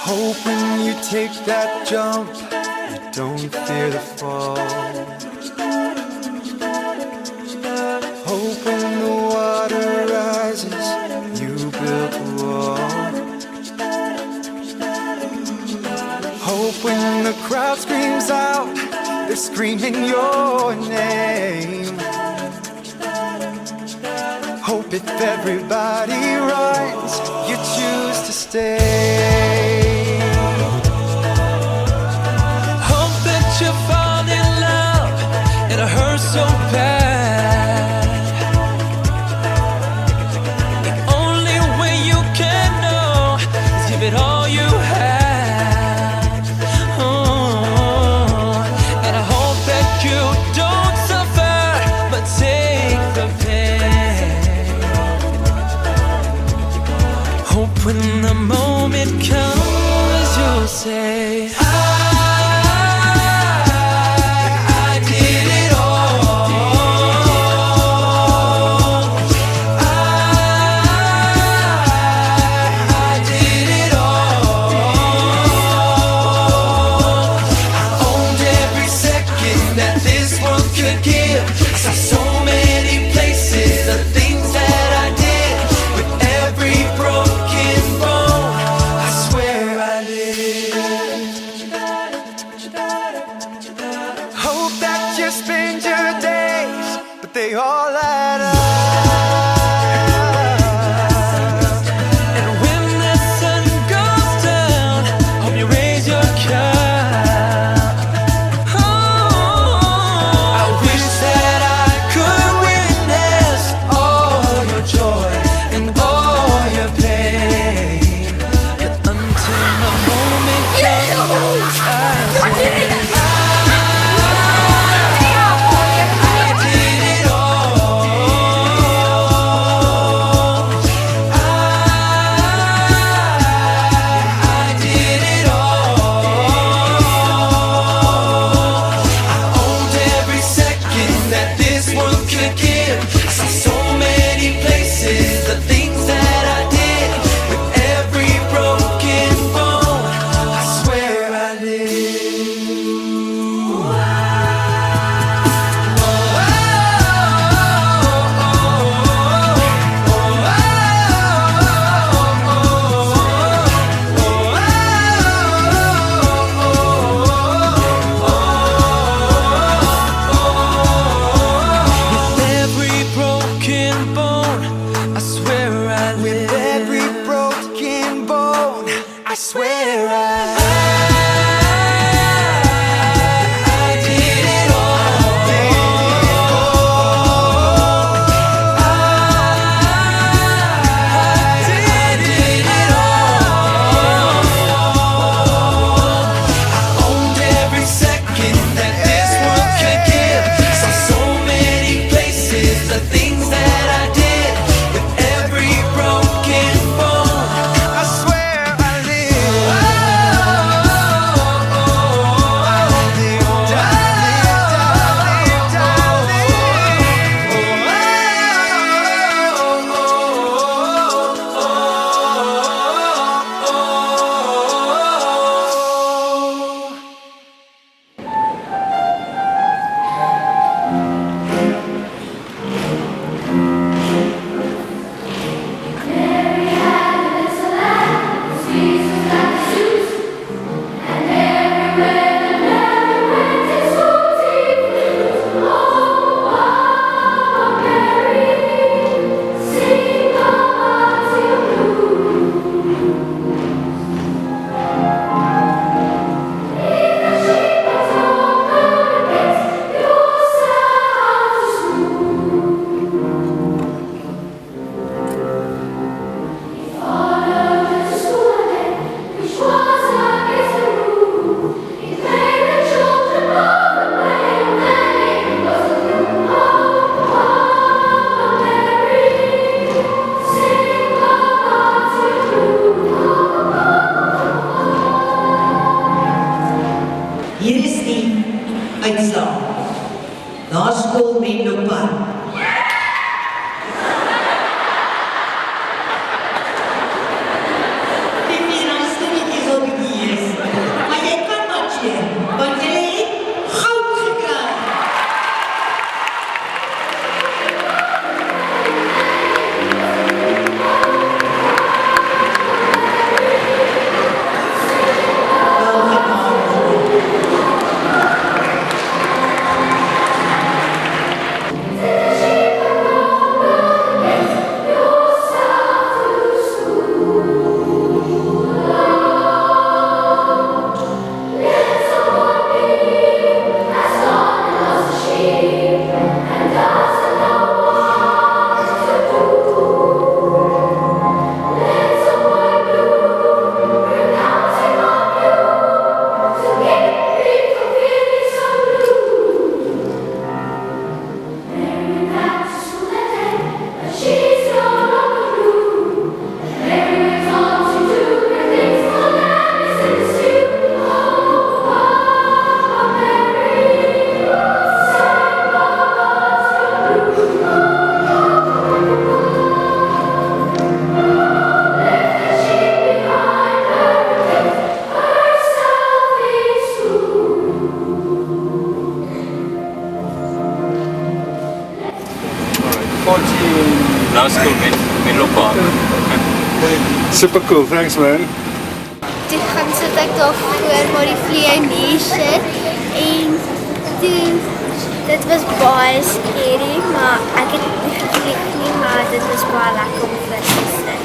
Hope when you take that jump, you don't fear the fall. Hope when the water rises, you build a wall. Hope when the crowd screams out, they're screaming your name. Hope if everybody runs, you choose to stay. Hope that you fall in love and it hurts so bad. The only way you can know is give it all you have. And I hope that you don't suffer, but take the pain. Hope when the moment comes, you'll say, I did it all. I did it all. I owned every second that this world could give. I saw so many places, the things that I did. With every broken bone, I swear I lived. Hope that you spend your days, but they all add up. And when the sun goes down, hope you raise your cup. I wish that I could witness all your joy and all your pain. But until the moment comes, I say, I did it all. I did it all. I owned every second that this world could give. I saw so many places, the things that I did. With every broken bone, I swear I lived. With every broken bone, I swear I With lived. every broken bone, I swear I did it all. I did it all. I owned every second that this world could give. Saw so many places, the things that I did. With every broken bone, I swear I live. Dat is cool met loopbaan. Super cool, thanks man. Toe gaan sit ek daar voor waar die vlieënier sit en toe dit was baie scary, maar ek het nie gevlieg nie, maar dit was baie lekker om voor te sit.